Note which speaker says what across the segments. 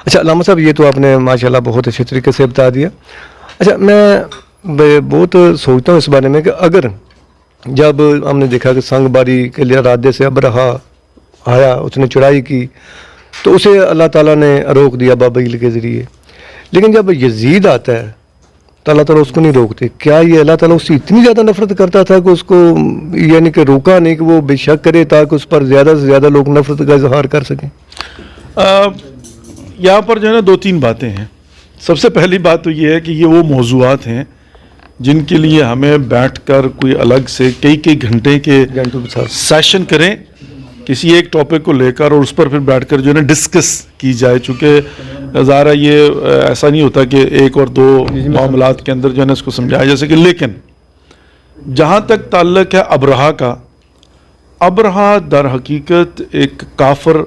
Speaker 1: اچھا علامہ صاحب، یہ تو آپ نے ماشاءاللہ بہت اچھے طریقے سے بتا دیا. اچھا میں بہت سوچتا ہوں اس بارے میں کہ اگر جب ہم نے دیکھا کہ سنگ باری کے لیے ارادے سے ابرہا آیا، اس نے چڑھائی کی، تو اسے اللہ تعالیٰ نے روک دیا بابیل کے ذریعے. لیکن جب یزید آتا ہے تو اللہ تعالیٰ اس کو نہیں روکتے. کیا یہ اللہ تعالیٰ اس سے اتنی زیادہ نفرت کرتا تھا کہ اس کو یعنی کہ روکا نہیں کہ وہ بے شک کرے تاکہ اس پر زیادہ سے زیادہ لوگ نفرت کا اظہار کر سکیں؟
Speaker 2: یہاں پر جو ہے نا 2-3 باتیں ہیں. سب سے پہلی بات تو یہ ہے کہ یہ وہ موضوعات ہیں جن کے لیے ہمیں بیٹھ کر کوئی الگ سے کئی گھنٹے کے سیشن کریں کسی ایک ٹاپک کو لے کر، اور اس پر پھر بیٹھ کر جو ہے نا ڈسکس کی جائے. چونکہ ظاہر ہے یہ ایسا نہیں ہوتا کہ ایک اور 2 معاملات کے اندر جو ہے نا اس کو سمجھایا جا سکے. لیکن جہاں تک تعلق ہے ابرہا کا، ابرہا در حقیقت ایک کافر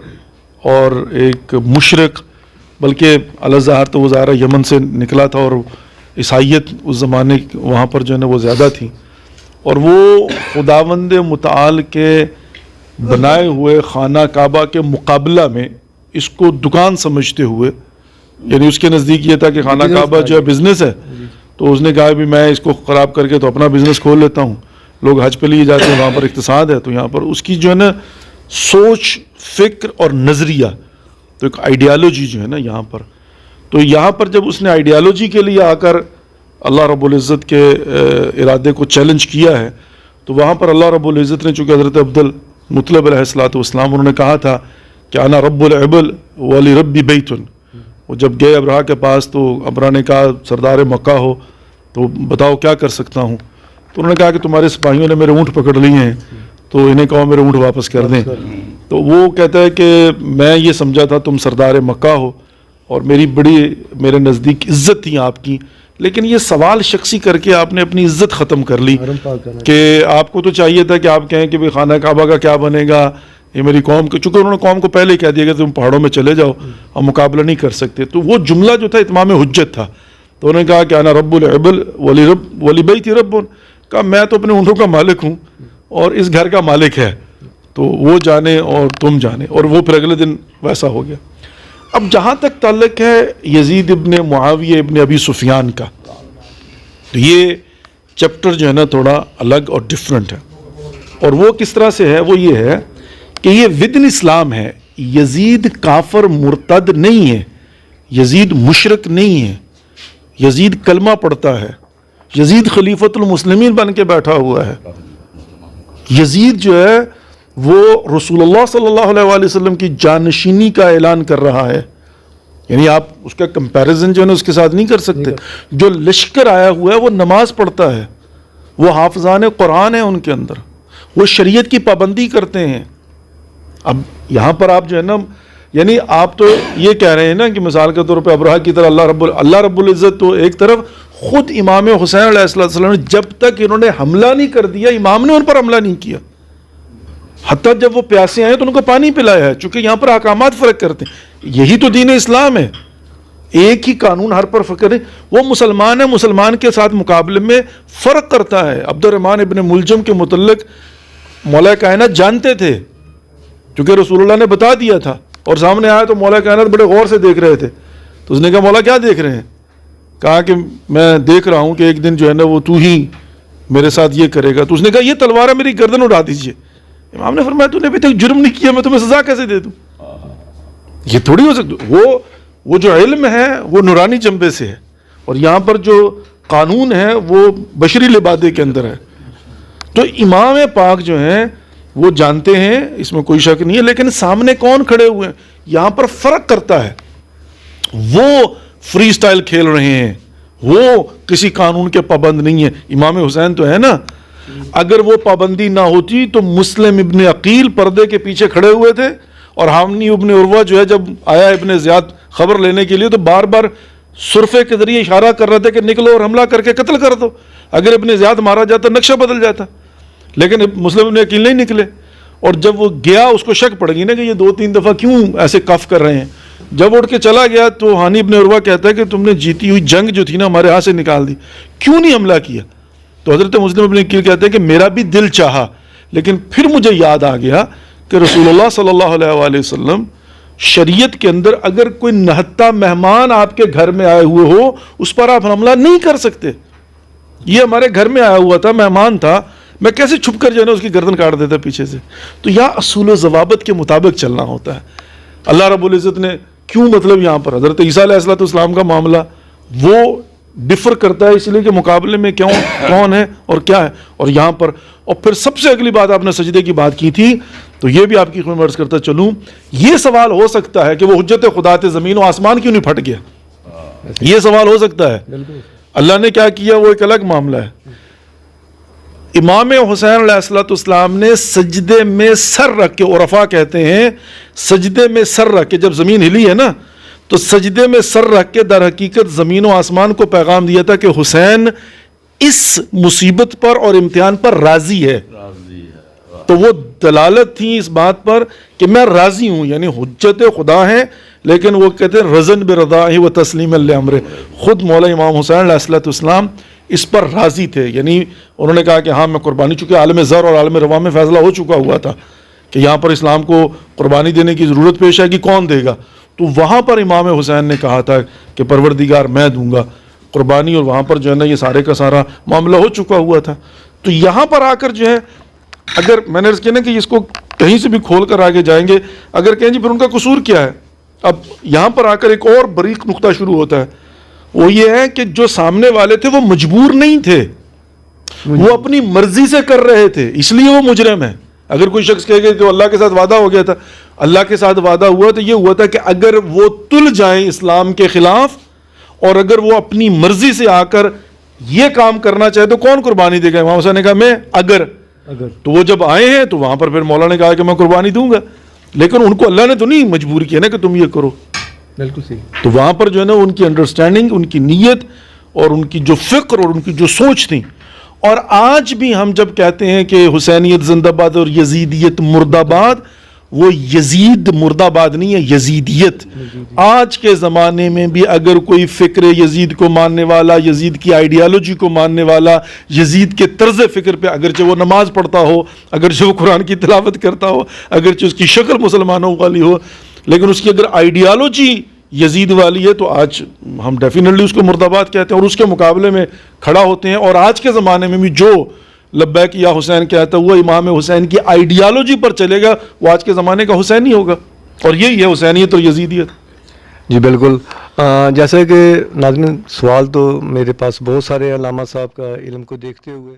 Speaker 2: اور ایک مشرک، بلکہ الظاہر تو وہ ظاہر یمن سے نکلا تھا، اور عیسائیت اس زمانے وہاں پر جو ہے نا وہ زیادہ تھی، اور وہ خداوند متعال کے بنائے ہوئے خانہ کعبہ کے مقابلہ میں اس کو دکان سمجھتے ہوئے، یعنی اس کے نزدیک یہ تھا کہ خانہ کعبہ جو ہے بزنس ہے، تو اس نے کہا بھی میں اس کو خراب کر کے تو اپنا بزنس کھول لیتا ہوں. لوگ حج پہ لیے جاتے ہیں، وہاں پر اقتصاد ہے، تو یہاں پر اس کی جو ہے نا سوچ، فکر اور نظریہ، تو ایک آئیڈیالوجی جو ہے نا یہاں پر. تو یہاں پر جب اس نے آئیڈیالوجی کے لیے آ کر اللہ رب العزت کے ارادے کو چیلنج کیا ہے، تو وہاں پر اللہ رب العزت نے، چونکہ حضرت عبد المطلب علیہ السلام انہوں نے کہا تھا کہ انا رب العبل ولی ربی بیتن. وہ جب گئے ابرہا کے پاس تو ابرہا نے کہا سردار مکہ ہو تو بتاؤ کیا کر سکتا ہوں. تو انہوں نے کہا کہ تمہارے سپاہیوں نے میرے اونٹ پکڑ لیے ہیں، تو انہیں کہو میرے اونٹ واپس کر دیں. تو وہ کہتا ہے کہ میں یہ سمجھا تھا تم سردار مکہ ہو اور میرے نزدیک عزت تھی آپ کی، لیکن یہ سوال شخصی کر کے آپ نے اپنی عزت ختم کر لی کہ آپ کو تو چاہیے تھا کہ آپ کہیں کہ بھئی خانہ کعبہ کا کیا بنے گا، یہ میری قوم کو، چونکہ انہوں نے قوم کو پہلے ہی کہہ دیا کہ تم پہاڑوں میں چلے جاؤ، ہم مقابلہ نہیں کر سکتے. تو وہ جملہ جو تھا اتمام حجت تھا. تو انہوں نے کہا کہ انا رب العبل ولی بیتی رب، کہا میں تو اپنے اونٹوں کا مالک ہوں اور اس گھر کا مالک ہے، تو وہ جانے اور تم جانے. اور وہ پھر اگلے دن ویسا ہو گیا. اب جہاں تک تعلق ہے یزید ابن معاویہ ابن ابی سفیان کا، تو یہ چیپٹر جو ہے نا تھوڑا الگ اور ڈیفرنٹ ہے. اور وہ کس طرح سے ہے؟ وہ یہ ہے کہ یہ ودن اسلام ہے. یزید کافر مرتد نہیں ہے، یزید مشرک نہیں ہے، یزید کلمہ پڑھتا ہے، یزید خلیفۃ المسلمین بن کے بیٹھا ہوا ہے. یزید جو ہے وہ رسول اللہ صلی اللہ علیہ وآلہ وسلم کی جانشینی کا اعلان کر رہا ہے. یعنی آپ اس کا کمپیریزن جو ہے نا اس کے ساتھ نہیں کر سکتے. جو لشکر آیا ہوا ہے وہ نماز پڑھتا ہے، وہ حافظان قرآن ہیں، ان کے اندر وہ شریعت کی پابندی کرتے ہیں. اب یہاں پر آپ جو ہے نا، یعنی آپ تو یہ کہہ رہے ہیں نا کہ مثال کے طور پہ ابرہا کی طرح اللہ رب العزت تو ایک طرف، خود امام حسین علیہ السلام نے جب تک انہوں نے حملہ نہیں کر دیا، امام نے ان پر حملہ نہیں کیا. حتیٰ جب وہ پیاسے آئے تو ان کو پانی پلایا ہے، چونکہ یہاں پر احکامات فرق کرتے ہیں. یہی تو دین اسلام ہے، ایک ہی قانون ہر پر فکر ہے. وہ مسلمان ہے، مسلمان کے ساتھ مقابلے میں فرق کرتا ہے. عبد الرحمن ابن ملجم کے متعلق مولا کائنات جانتے تھے، کیونکہ رسول اللہ نے بتا دیا تھا، اور سامنے آیا تو مولا کائنات بڑے غور سے دیکھ رہے تھے. تو اس نے کہا مولا کیا دیکھ رہے ہیں؟ کہا کہ میں دیکھ رہا ہوں کہ ایک دن جو ہے نا وہ تو ہی میرے ساتھ یہ کرے گا. تو اس نے کہا یہ تلوار ہے، میری گردن اڑا دیجئے. امام نے فرمایا تو نے ابھی تک جرم نہیں کیا، میں تمہیں سزا کیسے دے دوں؟ یہ تھوڑی ہو سکتا. وہ جو علم ہے وہ نورانی جنبے سے ہے، اور یہاں پر جو قانون ہے وہ بشری لبادے کے اندر ہے. تو امام پاک جو ہیں وہ جانتے ہیں، اس میں کوئی شک نہیں ہے. لیکن سامنے کون کھڑے ہوئے ہیں یہاں پر فرق کرتا ہے. وہ فری سٹائل کھیل رہے ہیں، وہ کسی قانون کے پابند نہیں ہے. امام حسین تو ہے نا، اگر وہ پابندی نہ ہوتی تو مسلم ابن عقیل پردے کے پیچھے کھڑے ہوئے تھے، اور حامنی ابن عروہ جو ہے جب آیا ابن زیاد خبر لینے کے لیے تو بار بار سرفے کے ذریعے اشارہ کر رہے تھے کہ نکلو اور حملہ کر کے قتل کر دو. اگر ابن زیاد مارا جاتا نقشہ بدل جاتا، لیکن مسلم ابن عقیل نہیں نکلے. اور جب وہ گیا اس کو شک پڑ گئی نا کہ یہ 2-3 دفعہ کیوں ایسے کف کر رہے ہیں. جب اٹھ کے چلا گیا تو ہانی ابن عروہ کہتا ہے کہ تم نے جیتی ہوئی جنگ جو تھی نا ہمارے ہاتھ سے نکال دی، کیوں نہیں حملہ کیا؟ تو حضرت مسلم ابن عقیل کہتے ہیں کہ میرا بھی دل چاہا، لیکن پھر مجھے یاد آ گیا کہ رسول اللہ صلی اللہ علیہ وآلہ وسلم شریعت کے اندر اگر کوئی نہتا مہمان آپ کے گھر میں آئے ہوئے ہو اس پر آپ حملہ نہیں کر سکتے. یہ ہمارے گھر میں آیا ہوا تھا, مہمان تھا, میں کیسے چھپ کر جو ہے نا اس کی گردن کاٹ دیتا پیچھے سے. تو یہاں اصول و ضوابط کے مطابق چلنا ہوتا ہے. اللہ رب العزت نے کیوں مطلب یہاں پر حضرت عیسیٰ علیہ السلام کا معاملہ وہ ڈفر کرتا ہے اس لیے کہ مقابلے میں کون ہے اور کیا ہے, اور یہاں پر. اور پھر سب سے اگلی بات آپ نے سجدے کی بات کی تھی, تو یہ بھی آپ کی خدمت میں عرض کرتا چلوں, یہ سوال ہو سکتا ہے کہ وہ حجت خدا تھے زمین و آسمان کیوں نہیں پھٹ گیا, یہ سوال ہو سکتا ہے. اللہ نے کیا کیا وہ ایک الگ معاملہ ہے. امام حسین علیہ السلام نے سجدے میں سر رکھ کے, عرفا کہتے ہیں سجدے میں سر رکھ کے, جب زمین ہلی ہے نا تو سجدے میں سر رکھ کے در حقیقت زمین و آسمان کو پیغام دیا تھا کہ حسین اس مصیبت پر اور امتحان پر راضی ہے. تو وہ دلالت تھی اس بات پر کہ میں راضی ہوں, یعنی حجت خدا ہے, لیکن وہ کہتے ہیں رضن برضاہ و تسلیم لامر. خود مولا امام حسین علیہ السلام اس پر راضی تھے, یعنی انہوں نے کہا کہ ہاں میں قربانی, چونکہ عالم زر اور عالم روا میں فیصلہ ہو چکا ہوا تھا کہ یہاں پر اسلام کو قربانی دینے کی ضرورت پیش آئے گی, کون دے گا. تو وہاں پر امام حسین نے کہا تھا کہ پروردگار میں دوں گا قربانی, اور وہاں پر جو ہے نا یہ سارے کا سارا معاملہ ہو چکا ہوا تھا. تو یہاں پر آ کر جو ہے, اگر میں نے عرض کیا نا کہ اس کو کہیں سے بھی کھول کر آگے جائیں گے, اگر کہیں جی پھر ان کا قصور کیا ہے, اب یہاں پر آ کر ایک اور بریک نقطہ شروع ہوتا ہے. وہ یہ ہے کہ جو سامنے والے تھے وہ مجبور نہیں تھے, وہ اپنی مرضی سے کر رہے تھے, اس لیے وہ مجرم ہے. اگر کوئی شخص کہے گا کہ اللہ کے ساتھ وعدہ ہو گیا تھا, اللہ کے ساتھ وعدہ ہوا تو یہ ہوا تھا کہ اگر وہ تل جائیں اسلام کے خلاف, اور اگر وہ اپنی مرضی سے آ کر یہ کام کرنا چاہے تو کون قربانی دے گا. امام حسین نے کہا میں اگر تو وہ جب آئے ہیں تو وہاں پر پھر مولا نے کہا کہ میں قربانی دوں گا, لیکن ان کو اللہ نے تو نہیں مجبور کیا نا کہ تم یہ کرو.
Speaker 1: بالکل صحیح.
Speaker 2: تو وہاں پر جو ہے نا ان کی انڈرسٹینڈنگ, ان کی نیت اور ان کی جو فکر اور ان کی جو سوچ تھی. اور آج بھی ہم جب کہتے ہیں کہ حسینیت زندہ باد اور یزیدیت مرد آباد, وہ یزید مرد آباد نہیں ہے, یزیدیت. آج کے زمانے میں بھی اگر کوئی فکر یزید کو ماننے والا, یزید کی آئیڈیالوجی کو ماننے والا, یزید کے طرز فکر پہ اگرچہ وہ نماز پڑھتا ہو, اگرچہ وہ قرآن کی تلاوت کرتا ہو, اگرچہ اس کی شکل مسلمانوں والی ہو, لیکن اس کی اگر آئیڈیالوجی یزید والی ہے تو آج ہم ڈیفینیٹلی اس کو مرد آباد کہتے ہیں اور اس کے مقابلے میں کھڑا ہوتے ہیں. اور آج کے زمانے میں بھی جو لبیک یا حسین کہتا ہے وہ امام حسین کی آئیڈیالوجی پر چلے گا, وہ آج کے زمانے کا حسین ہی ہوگا. اور یہی ہے حسینیت اور یزیدیت.
Speaker 1: جی بالکل. جیسے کہ ناظرین سوال تو میرے پاس بہت سارے علامہ صاحب کا علم کو دیکھتے ہوئے